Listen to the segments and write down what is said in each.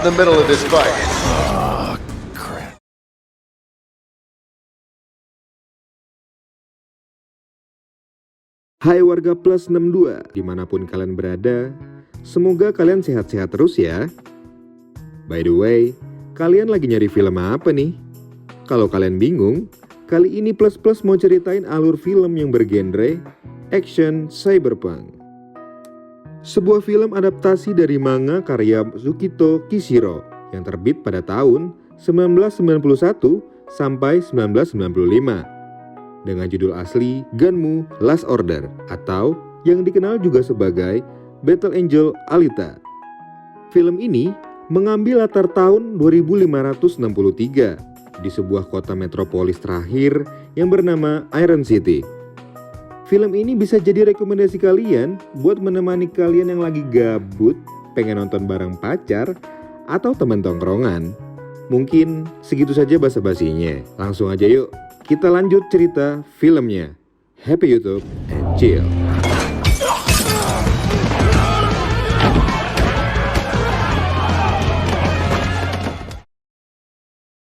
in the middle of this fight. Hai warga Plus 62, dimanapun kalian berada, semoga kalian sehat-sehat terus ya. By the way, kalian lagi nyari film apa nih? Kalau kalian bingung, kali ini Plus Plus mau ceritain alur film yang bergenre action cyberpunk. Sebuah film adaptasi dari manga karya Tsukito Kishiro yang terbit pada tahun 1991 sampai 1995. Dengan judul asli Ganmu Last Order atau yang dikenal juga sebagai Battle Angel Alita. Film ini mengambil latar tahun 2563 di sebuah kota metropolis terakhir yang bernama Iron City. Film ini bisa jadi rekomendasi kalian buat menemani kalian yang lagi gabut, pengen nonton bareng pacar, atau teman tongkrongan. Mungkin segitu saja basa-basinya. Langsung aja yuk. Kita lanjut cerita filmnya. Happy YouTube and chill.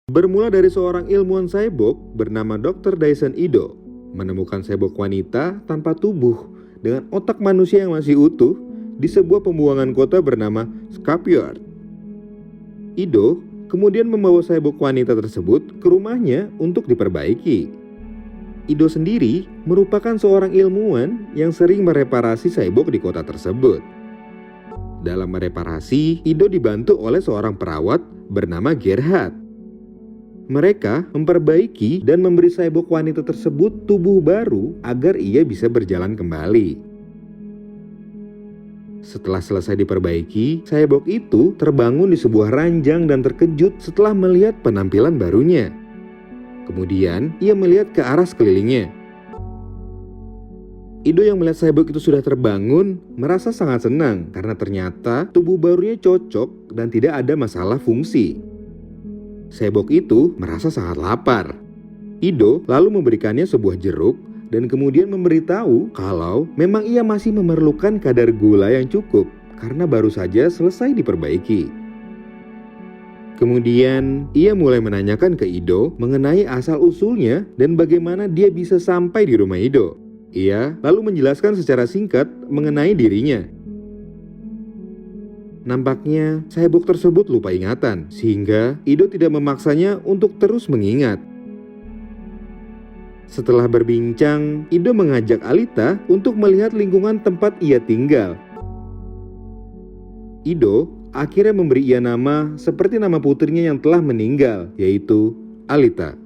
Bermula dari seorang ilmuwan cyborg bernama Dr. Dyson Ido menemukan cyborg wanita tanpa tubuh dengan otak manusia yang masih utuh di sebuah pembuangan kota bernama Scrapyard. Ido kemudian membawa cyborg wanita tersebut ke rumahnya untuk diperbaiki. Ido sendiri merupakan seorang ilmuwan yang sering mereparasi cyborg di kota tersebut. Dalam mereparasi, Ido dibantu oleh seorang perawat bernama Gerhard. Mereka memperbaiki dan memberi cyborg wanita tersebut tubuh baru agar ia bisa berjalan kembali. Setelah selesai diperbaiki, cyborg itu terbangun di sebuah ranjang dan terkejut setelah melihat penampilan barunya. Kemudian, ia melihat ke arah sekelilingnya. Ido yang melihat cyborg itu sudah terbangun, merasa sangat senang karena ternyata tubuh barunya cocok dan tidak ada masalah fungsi. Cyborg itu merasa sangat lapar. Ido lalu memberikannya sebuah jeruk dan kemudian memberitahu kalau memang ia masih memerlukan kadar gula yang cukup karena baru saja selesai diperbaiki. Kemudian ia mulai menanyakan ke Ido mengenai asal-usulnya dan bagaimana dia bisa sampai di rumah Ido. Ia lalu menjelaskan secara singkat mengenai dirinya. Nampaknya cyborg tersebut lupa ingatan sehingga Ido tidak memaksanya untuk terus mengingat. Setelah berbincang, Ido mengajak Alita untuk melihat lingkungan tempat ia tinggal. Ido akhirnya memberi ia nama seperti nama putrinya yang telah meninggal, yaitu Alita.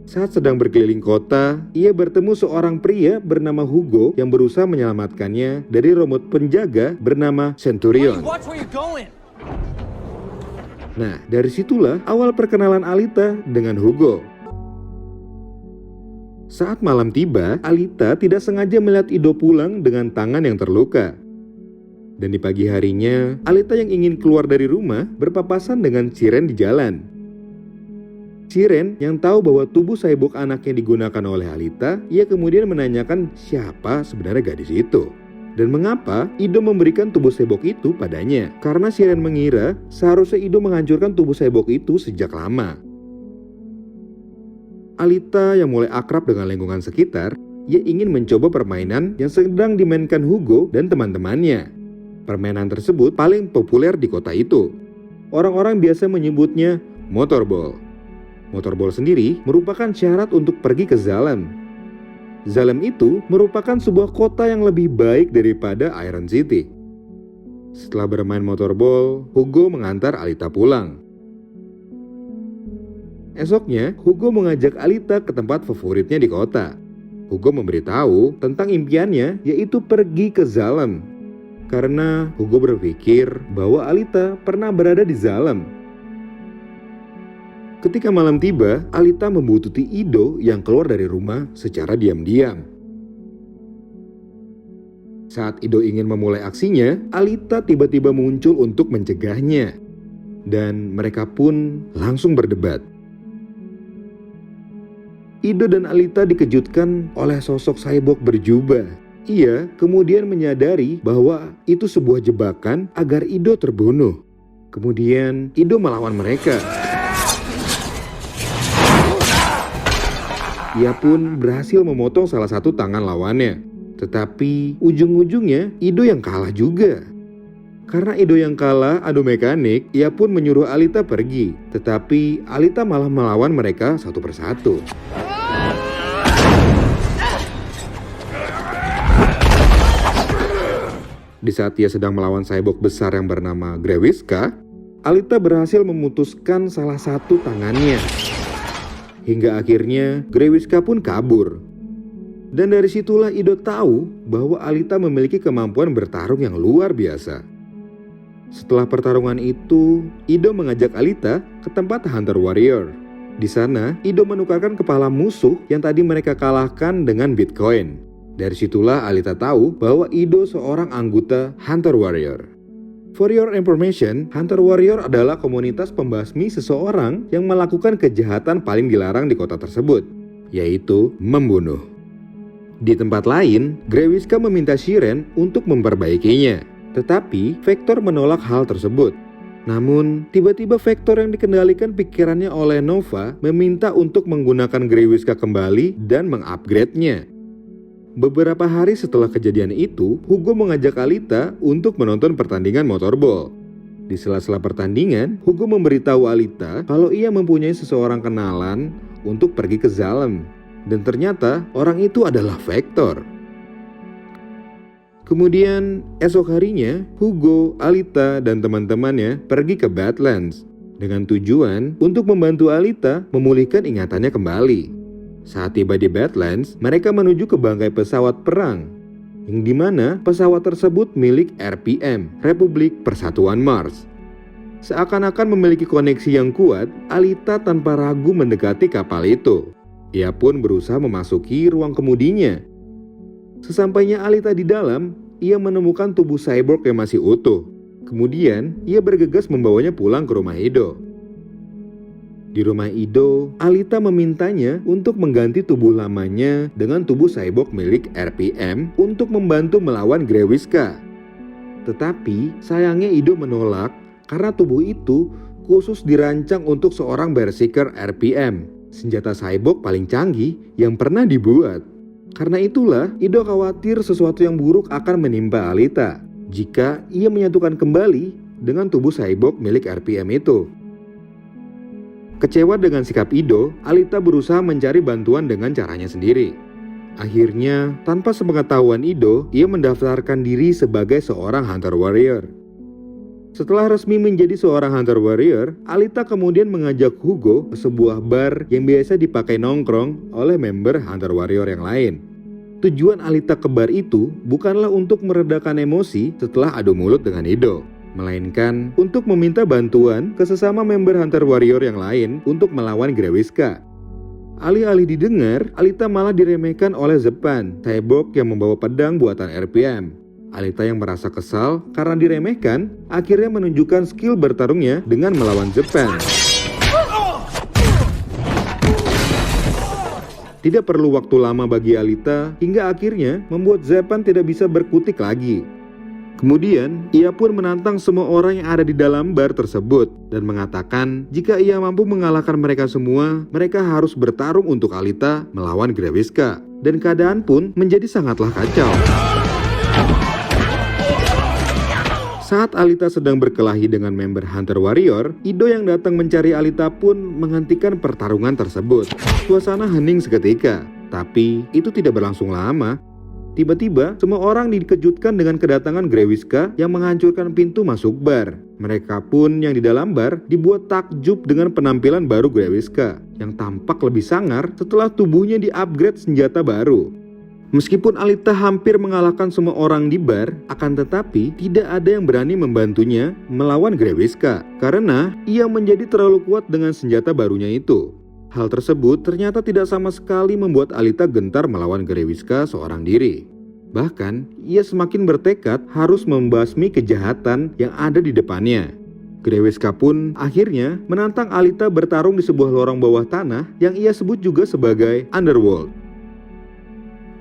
Saat sedang berkeliling kota, ia bertemu seorang pria bernama Hugo yang berusaha menyelamatkannya dari robot penjaga bernama Centurion. Nah, dari situlah awal perkenalan Alita dengan Hugo. Saat malam tiba, Alita tidak sengaja melihat Ido pulang dengan tangan yang terluka. Dan di pagi harinya, Alita yang ingin keluar dari rumah berpapasan dengan Siren di jalan. Siren yang tahu bahwa tubuh cyborg anaknya digunakan oleh Alita, ia kemudian menanyakan siapa sebenarnya gadis itu. Dan mengapa Ido memberikan tubuh cyborg itu padanya. Karena Siren mengira seharusnya Ido menghancurkan tubuh cyborg itu sejak lama. Alita yang mulai akrab dengan lingkungan sekitar, ia ingin mencoba permainan yang sedang dimainkan Hugo dan teman-temannya. Permainan tersebut paling populer di kota itu. Orang-orang biasa menyebutnya motorball. Motorball sendiri merupakan syarat untuk pergi ke Zalem. Zalem itu merupakan sebuah kota yang lebih baik daripada Iron City. Setelah bermain motorball, Hugo mengantar Alita pulang. Esoknya, Hugo mengajak Alita ke tempat favoritnya di kota. Hugo memberitahu tentang impiannya, yaitu pergi ke Zalem. Karena Hugo berpikir bahwa Alita pernah berada di Zalem. Ketika malam tiba, Alita membuntuti Ido yang keluar dari rumah secara diam-diam. Saat Ido ingin memulai aksinya, Alita tiba-tiba muncul untuk mencegahnya. Dan mereka pun langsung berdebat. Ido dan Alita dikejutkan oleh sosok cyborg berjubah. Ia kemudian menyadari bahwa itu sebuah jebakan agar Ido terbunuh. Kemudian Ido melawan mereka. Ia pun berhasil memotong salah satu tangan lawannya. Tetapi ujung-ujungnya Ido yang kalah juga. Karena Ido yang kalah adu mekanik, ia pun menyuruh Alita pergi. Tetapi Alita malah melawan mereka satu persatu. Di saat ia sedang melawan cyborg besar yang bernama Grewiska, Alita berhasil memutuskan salah satu tangannya. Hingga akhirnya Grewiska pun kabur. Dan dari situlah Ido tahu bahwa Alita memiliki kemampuan bertarung yang luar biasa. Setelah pertarungan itu, Ido mengajak Alita ke tempat Hunter Warrior. Di sana, Ido menukarkan kepala musuh yang tadi mereka kalahkan dengan Bitcoin. Dari situlah Alita tahu bahwa Ido seorang anggota Hunter Warrior. For your information, Hunter Warrior adalah komunitas pembasmi seseorang yang melakukan kejahatan paling dilarang di kota tersebut, yaitu membunuh. Di tempat lain, Grewiska meminta Shiren untuk memperbaikinya, tetapi Vector menolak hal tersebut. Namun, tiba-tiba Vector yang dikendalikan pikirannya oleh Nova meminta untuk menggunakan Grewiska kembali dan mengupgrade-nya. Beberapa hari setelah kejadian itu, Hugo mengajak Alita untuk menonton pertandingan motorball. Di sela-sela pertandingan, Hugo memberitahu Alita kalau ia mempunyai seseorang kenalan untuk pergi ke Zalem. Dan ternyata orang itu adalah Vector. Kemudian esok harinya, Hugo, Alita, dan teman-temannya pergi ke Badlands dengan tujuan untuk membantu Alita memulihkan ingatannya kembali. Saat tiba di Badlands, mereka menuju ke bangkai pesawat perang, yang dimana pesawat tersebut milik RPM, Republik Persatuan Mars. Seakan-akan memiliki koneksi yang kuat, Alita tanpa ragu mendekati kapal itu. Ia pun berusaha memasuki ruang kemudinya. Sesampainya Alita di dalam, ia menemukan tubuh cyborg yang masih utuh. Kemudian, ia bergegas membawanya pulang ke rumah Ido. Di rumah Ido, Alita memintanya untuk mengganti tubuh lamanya dengan tubuh cyborg milik RPM untuk membantu melawan Grewiska. Tetapi sayangnya Ido menolak karena tubuh itu khusus dirancang untuk seorang Berserker RPM, senjata cyborg paling canggih yang pernah dibuat. Karena itulah Ido khawatir sesuatu yang buruk akan menimpa Alita jika ia menyatukan kembali dengan tubuh cyborg milik RPM itu. Kecewa dengan sikap Ido, Alita berusaha mencari bantuan dengan caranya sendiri. Akhirnya, tanpa sepengetahuan Ido, ia mendaftarkan diri sebagai seorang Hunter Warrior. Setelah resmi menjadi seorang Hunter Warrior, Alita kemudian mengajak Hugo ke sebuah bar yang biasa dipakai nongkrong oleh member Hunter Warrior yang lain. Tujuan Alita ke bar itu bukanlah untuk meredakan emosi setelah adu mulut dengan Ido, melainkan untuk meminta bantuan ke sesama member Hunter Warrior yang lain untuk melawan Grewiska. Alih-alih didengar, Alita malah diremehkan oleh Zepan, cyborg yang membawa pedang buatan RPM. Alita yang merasa kesal karena diremehkan, akhirnya menunjukkan skill bertarungnya dengan melawan Zepan. Tidak perlu waktu lama bagi Alita, hingga akhirnya membuat Zepan tidak bisa berkutik lagi. Kemudian, ia pun menantang semua orang yang ada di dalam bar tersebut dan mengatakan jika ia mampu mengalahkan mereka semua, mereka harus bertarung untuk Alita melawan Grewiska. Dan keadaan pun menjadi sangatlah kacau. Saat Alita sedang berkelahi dengan member Hunter Warrior, Ido yang datang mencari Alita pun menghentikan pertarungan tersebut. Suasana hening seketika, tapi itu tidak berlangsung lama. Tiba-tiba, semua orang dikejutkan dengan kedatangan Grewiska yang menghancurkan pintu masuk bar. Mereka pun yang di dalam bar dibuat takjub dengan penampilan baru Grewiska yang tampak lebih sangar setelah tubuhnya di-upgrade senjata baru. Meskipun Alita hampir mengalahkan semua orang di bar, akan tetapi tidak ada yang berani membantunya melawan Grewiska karena ia menjadi terlalu kuat dengan senjata barunya itu. Hal tersebut ternyata tidak sama sekali membuat Alita gentar melawan Grewiska seorang diri. Bahkan, ia semakin bertekad harus membasmi kejahatan yang ada di depannya. Grewiska pun akhirnya menantang Alita bertarung di sebuah lorong bawah tanah yang ia sebut juga sebagai Underworld.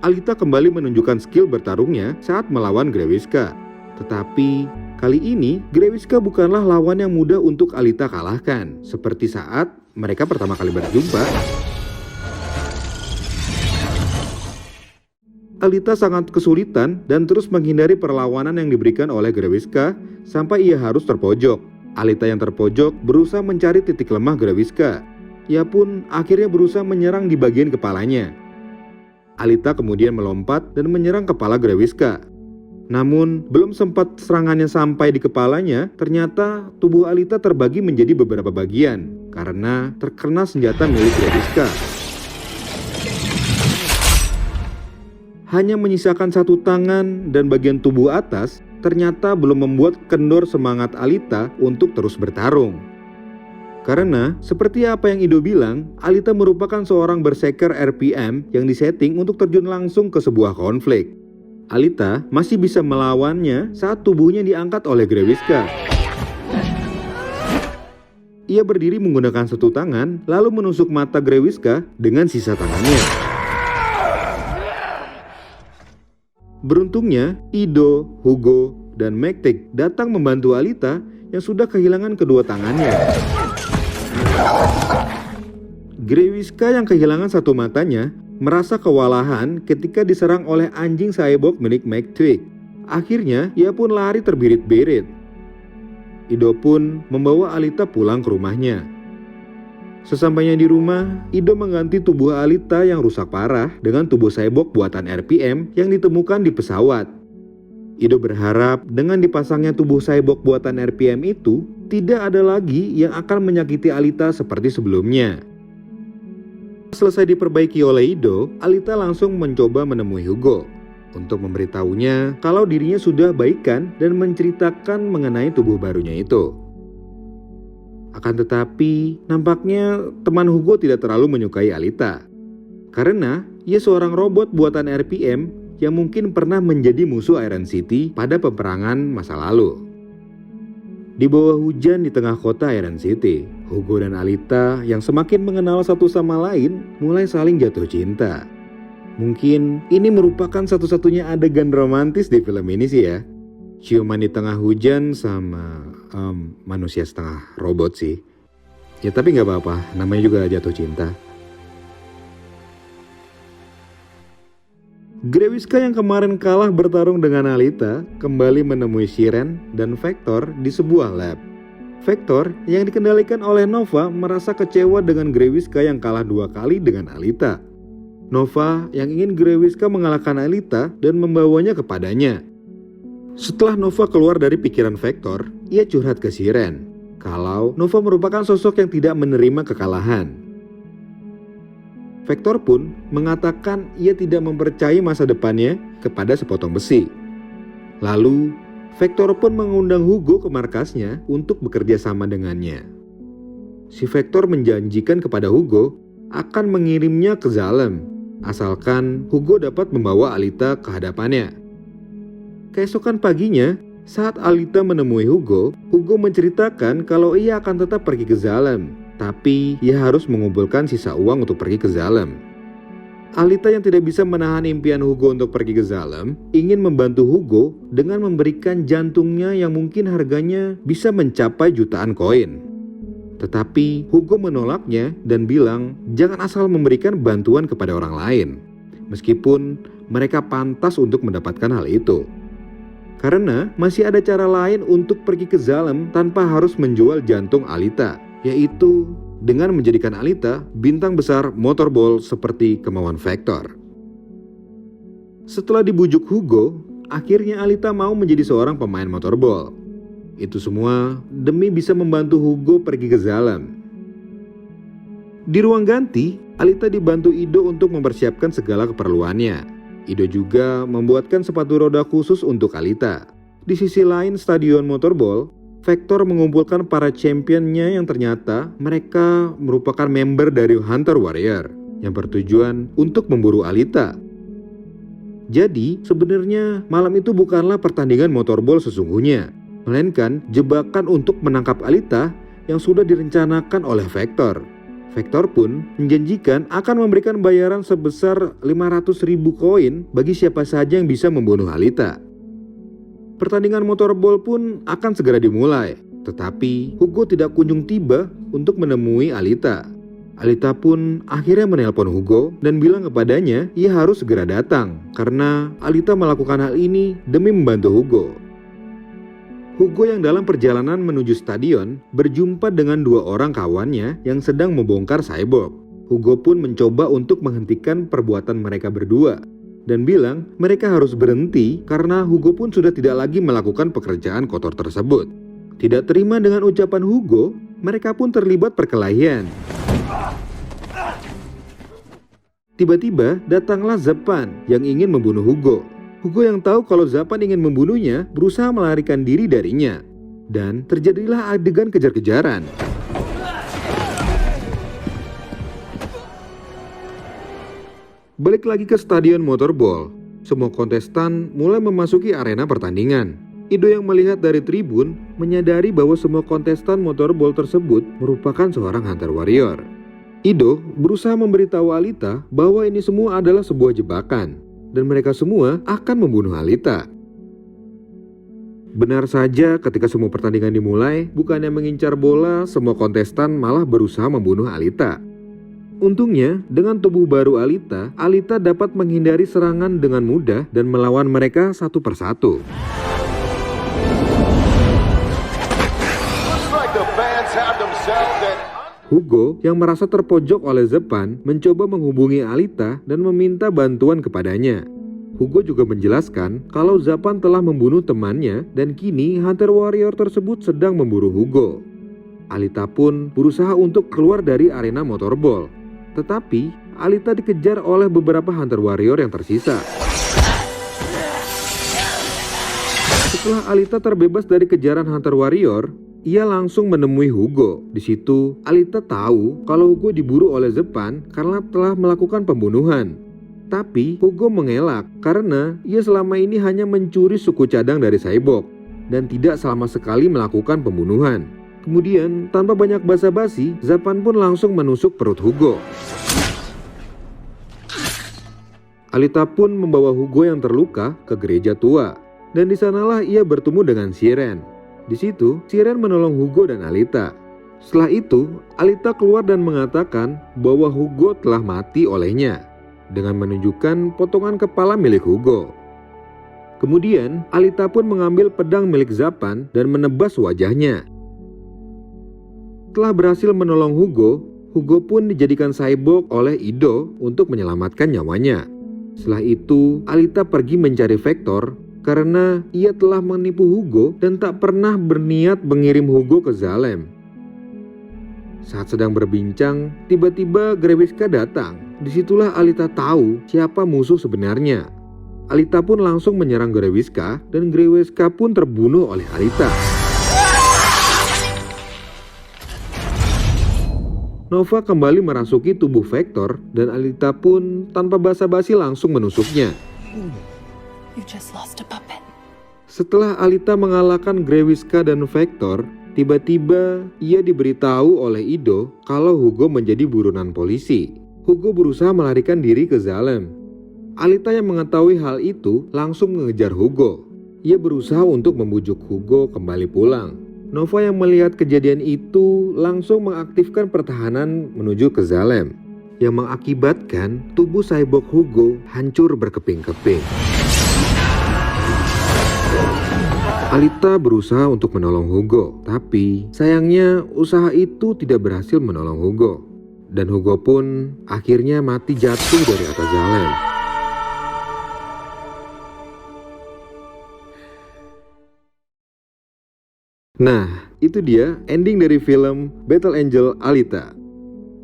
Alita kembali menunjukkan skill bertarungnya saat melawan Grewiska. Tetapi kali ini Grewiska bukanlah lawan yang mudah untuk Alita kalahkan, seperti saat mereka pertama kali berjumpa. Alita sangat kesulitan dan terus menghindari perlawanan yang diberikan oleh Grewiska sampai ia harus terpojok. Alita yang terpojok berusaha mencari titik lemah Grewiska. Ia pun akhirnya berusaha menyerang di bagian kepalanya. Alita kemudian melompat dan menyerang kepala Grewiska. Namun, belum sempat serangannya sampai di kepalanya, ternyata tubuh Alita terbagi menjadi beberapa bagian karena terkena senjata milik Grewiska. Hanya menyisakan satu tangan dan bagian tubuh atas, ternyata belum membuat kendor semangat Alita untuk terus bertarung. Karena, seperti apa yang Ido bilang, Alita merupakan seorang berserker RPM yang disetting untuk terjun langsung ke sebuah konflik. Alita masih bisa melawannya saat tubuhnya diangkat oleh Grewiska. Ia berdiri menggunakan satu tangan, lalu menusuk mata Grewiska dengan sisa tangannya. Beruntungnya, Ido, Hugo, dan Mektik datang membantu Alita yang sudah kehilangan kedua tangannya. Grewiska yang kehilangan satu matanya merasa kewalahan ketika diserang oleh anjing cyborg milik Mektik. Akhirnya, ia pun lari terbirit-birit. Ido pun membawa Alita pulang ke rumahnya. Sesampainya di rumah, Ido mengganti tubuh Alita yang rusak parah dengan tubuh cyborg buatan RPM yang ditemukan di pesawat. Ido berharap dengan dipasangnya tubuh cyborg buatan RPM itu, tidak ada lagi yang akan menyakiti Alita seperti sebelumnya. Selesai diperbaiki oleh Ido, Alita langsung mencoba menemui Hugo untuk memberitahunya kalau dirinya sudah baikan dan menceritakan mengenai tubuh barunya itu. Akan tetapi, nampaknya teman Hugo tidak terlalu menyukai Alita. Karena ia seorang robot buatan RPM yang mungkin pernah menjadi musuh Iron City pada peperangan masa lalu. Di bawah hujan di tengah kota Iron City, Hugo dan Alita yang semakin mengenal satu sama lain mulai saling jatuh cinta. Mungkin ini merupakan satu-satunya adegan romantis di film ini sih ya. Ciuman di tengah hujan sama manusia setengah robot sih. Ya tapi gak apa-apa, namanya juga jatuh cinta. Grewiska yang kemarin kalah bertarung dengan Alita kembali menemui Shiren dan Vector di sebuah lab. Vector yang dikendalikan oleh Nova merasa kecewa dengan Grewiska yang kalah 2 kali dengan Alita. Nova yang ingin Grewiska mengalahkan Alita dan membawanya kepadanya. Setelah Nova keluar dari pikiran Vector, ia curhat ke Shiren kalau Nova merupakan sosok yang tidak menerima kekalahan. Vector pun mengatakan ia tidak mempercayai masa depannya kepada sepotong besi. Lalu, Vector pun mengundang Hugo ke markasnya untuk bekerja sama dengannya. Si Vector menjanjikan kepada Hugo akan mengirimnya ke Zalem, asalkan Hugo dapat membawa Alita ke hadapannya. Keesokan paginya, saat Alita menemui Hugo, Hugo menceritakan kalau ia akan tetap pergi ke Zalem, tapi ia harus mengumpulkan sisa uang untuk pergi ke Zalem. Alita yang tidak bisa menahan impian Hugo untuk pergi ke Zalem, ingin membantu Hugo dengan memberikan jantungnya yang mungkin harganya bisa mencapai jutaan koin. Tetapi Hugo menolaknya dan bilang jangan asal memberikan bantuan kepada orang lain, meskipun mereka pantas untuk mendapatkan hal itu. Karena masih ada cara lain untuk pergi ke Zalem tanpa harus menjual jantung Alita, yaitu dengan menjadikan Alita bintang besar motorball seperti kemauan Vector. Setelah dibujuk Hugo, akhirnya Alita mau menjadi seorang pemain motorball. Itu semua demi bisa membantu Hugo pergi ke Zalem. Di ruang ganti, Alita dibantu Ido untuk mempersiapkan segala keperluannya. Ido juga membuatkan sepatu roda khusus untuk Alita. Di sisi lain stadion motorball, Vector mengumpulkan para championnya yang ternyata mereka merupakan member dari Hunter Warrior yang bertujuan untuk memburu Alita. Jadi sebenarnya malam itu bukanlah pertandingan motorball sesungguhnya, melainkan jebakan untuk menangkap Alita yang sudah direncanakan oleh Vector. Vector pun menjanjikan akan memberikan bayaran sebesar 500.000 koin bagi siapa saja yang bisa membunuh Alita. Pertandingan motorball pun akan segera dimulai, tetapi Hugo tidak kunjung tiba untuk menemui Alita. Alita pun akhirnya menelpon Hugo dan bilang kepadanya ia harus segera datang karena Alita melakukan hal ini demi membantu Hugo. Hugo yang dalam perjalanan menuju stadion berjumpa dengan dua orang kawannya yang sedang membongkar Cyborg. Hugo pun mencoba untuk menghentikan perbuatan mereka berdua dan bilang mereka harus berhenti karena Hugo pun sudah tidak lagi melakukan pekerjaan kotor tersebut. Tidak terima dengan ucapan Hugo, mereka pun terlibat perkelahian. Tiba-tiba datanglah Zapan yang ingin membunuh Hugo. Hugo yang tahu kalau Zapan ingin membunuhnya berusaha melarikan diri darinya. Dan terjadilah adegan kejar-kejaran. Balik lagi ke stadion motorball. Semua kontestan mulai memasuki arena pertandingan. Ido yang melihat dari tribun menyadari bahwa semua kontestan motorball tersebut merupakan seorang hunter warrior. Ido berusaha memberitahu Alita bahwa ini semua adalah sebuah jebakan dan mereka semua akan membunuh Alita. Benar saja, ketika semua pertandingan dimulai, bukannya mengincar bola, semua kontestan malah berusaha membunuh Alita. Untungnya, dengan tubuh baru Alita, Alita dapat menghindari serangan dengan mudah dan melawan mereka satu persatu. Hugo yang merasa terpojok oleh Zapan mencoba menghubungi Alita dan meminta bantuan kepadanya. Hugo juga menjelaskan kalau Zapan telah membunuh temannya dan kini Hunter Warrior tersebut sedang memburu Hugo. Alita pun berusaha untuk keluar dari arena motorball. Tetapi Alita dikejar oleh beberapa Hunter Warrior yang tersisa. Setelah Alita terbebas dari kejaran Hunter Warrior, ia langsung menemui Hugo. Di situ, Alita tahu kalau Hugo diburu oleh Zapan karena telah melakukan pembunuhan. Tapi Hugo mengelak karena ia selama ini hanya mencuri suku cadang dari Cyborg dan tidak sama sekali melakukan pembunuhan. Kemudian, tanpa banyak basa-basi, Zapan pun langsung menusuk perut Hugo. Alita pun membawa Hugo yang terluka ke gereja tua dan di sanalah ia bertemu dengan Siren. Di situ, Siren menolong Hugo dan Alita. Setelah itu, Alita keluar dan mengatakan bahwa Hugo telah mati olehnya dengan menunjukkan potongan kepala milik Hugo. Kemudian, Alita pun mengambil pedang milik Zapan dan menebas wajahnya. Setelah berhasil menolong Hugo, Hugo pun dijadikan cyborg oleh Ido untuk menyelamatkan nyawanya. Setelah itu, Alita pergi mencari Vector karena ia telah menipu Hugo dan tak pernah berniat mengirim Hugo ke Zalem. Saat sedang berbincang, tiba-tiba Grewiska datang. Disitulah Alita tahu siapa musuh sebenarnya. Alita pun langsung menyerang Grewiska dan Grewiska pun terbunuh oleh Alita. Nova kembali merasuki tubuh Vector dan Alita pun tanpa basa-basi langsung menusuknya. You just lost a puppet. Setelah Alita mengalahkan Grewiska dan Vector, tiba-tiba ia diberitahu oleh Ido kalau Hugo menjadi buronan polisi. Hugo berusaha melarikan diri ke Zalem. Alita yang mengetahui hal itu langsung mengejar Hugo. Ia berusaha untuk membujuk Hugo kembali pulang. Nova yang melihat kejadian itu langsung mengaktifkan pertahanan menuju ke Zalem, yang mengakibatkan tubuh cyborg Hugo hancur berkeping-keping. Alita berusaha untuk menolong Hugo, tapi sayangnya usaha itu tidak berhasil menolong Hugo. Dan Hugo pun akhirnya mati jatuh dari atas Zalem. Nah, itu dia ending dari film Battle Angel Alita.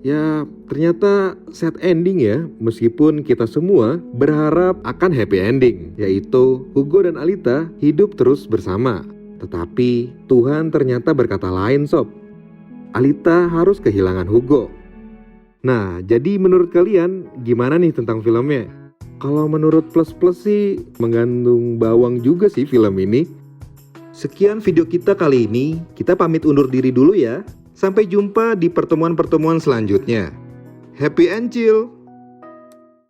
Ya, ternyata sad ending ya, meskipun kita semua berharap akan happy ending, yaitu Hugo dan Alita hidup terus bersama. Tetapi Tuhan ternyata berkata lain sob. Alita harus kehilangan Hugo. Nah, jadi menurut kalian gimana nih tentang filmnya? Kalau menurut plus-plus sih mengandung bawang juga sih film ini. Sekian video kita kali ini, kita pamit undur diri dulu ya. Sampai jumpa di pertemuan-pertemuan selanjutnya. Happy and chill!